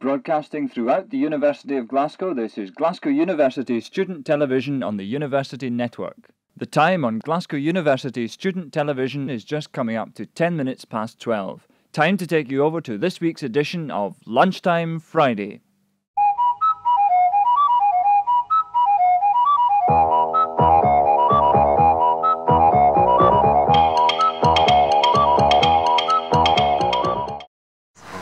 Broadcasting throughout the University of Glasgow, this is Glasgow University Student Television on the University Network. The time on Glasgow University Student Television is just coming up to 10 minutes past 12. Time to take you over to this week's edition of Lunchtime Friday.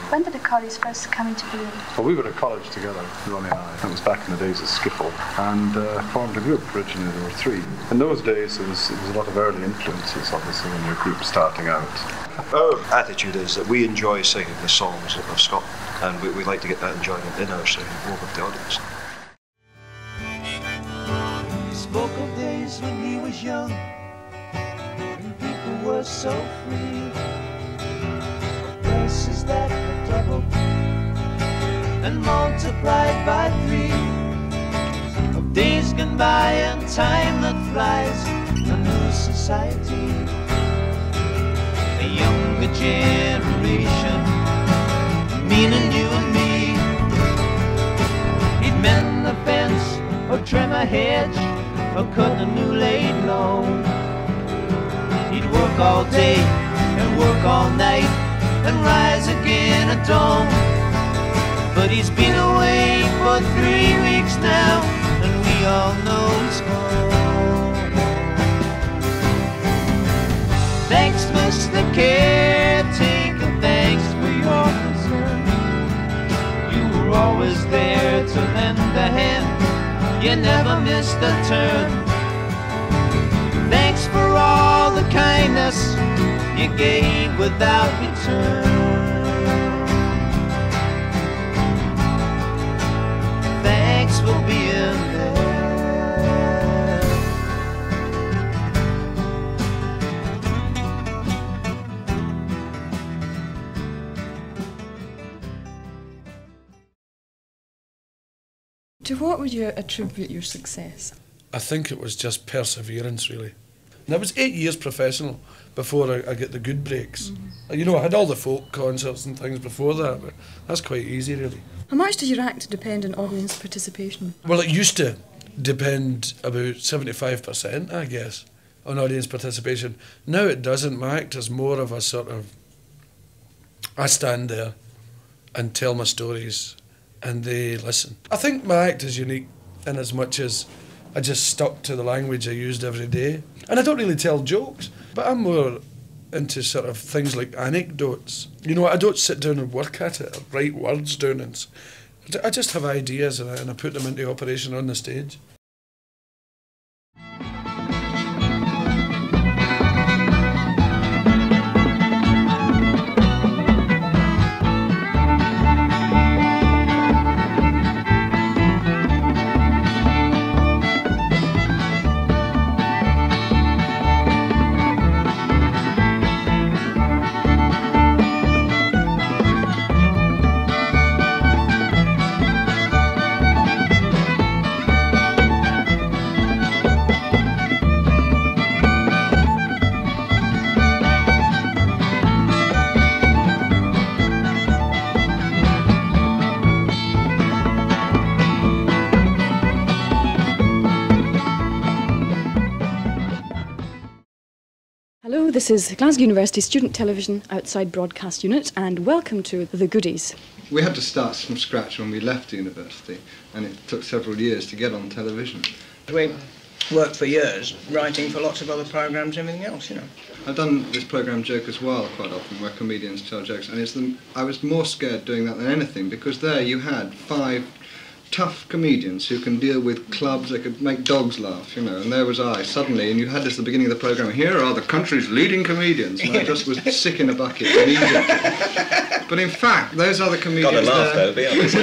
When did the Corries first come into being? Well, we were at college together, Ronnie and I. It was back in the days of skiffle, and formed a group. Originally there were three. In those days it was a lot of early influences, obviously, when your group starting out. Our attitude is that we enjoy singing the songs of Scotland, and we like to get that enjoyment in our singing over the audience. He spoke of days when he was young, and people were so free. Places that were doubled and multiplied by 3. Of days gone by and time that flies, a new society, a younger generation, meaning you and me. He'd mend the fence, or trim a hedge, or cut a new laid lawn. He'd work all day and work all night, and rise again at dawn. But he's been away for 3 weeks now, and we all know he's gone. Thanks, Mr. Caretaker, thanks for your concern. You were always there to lend a hand, you never missed a turn. Thanks for all the kindness you gave without return. Thanks for being there. To what would you attribute your success? I think it was just perseverance, really. And I was 8 years professional before I get the good breaks. Mm-hmm. You know, I had all the folk concerts and things before that, but that's quite easy, really. How much did your act depend on audience participation? Well, it used to depend about 75%, I guess, on audience participation. Now it doesn't. My act is more of a sort of, I stand there and tell my stories and they listen. I think my act is unique in as much as I just stuck to the language I used every day. And I don't really tell jokes, but I'm more into sort of things like anecdotes. You know, I don't sit down and work at it, or write words down. And I just have ideas and I put them into operation on the stage. Hello, this is Glasgow University Student Television outside broadcast unit, and welcome to The Goodies. We had to start from scratch when we left the university, and it took several years to get on television. We worked for years writing for lots of other programmes and everything else, you know. I've done this programme Joke as well quite often, where comedians tell jokes, and I was more scared doing that than anything, because there you had 5 tough comedians who can deal with clubs, they could make dogs laugh, you know, and there was I, suddenly, and you had this at the beginning of the programme, here are the country's leading comedians, and I just was sick in a bucket immediately. But in fact, those are the comedians. Got a laugh though, be honest.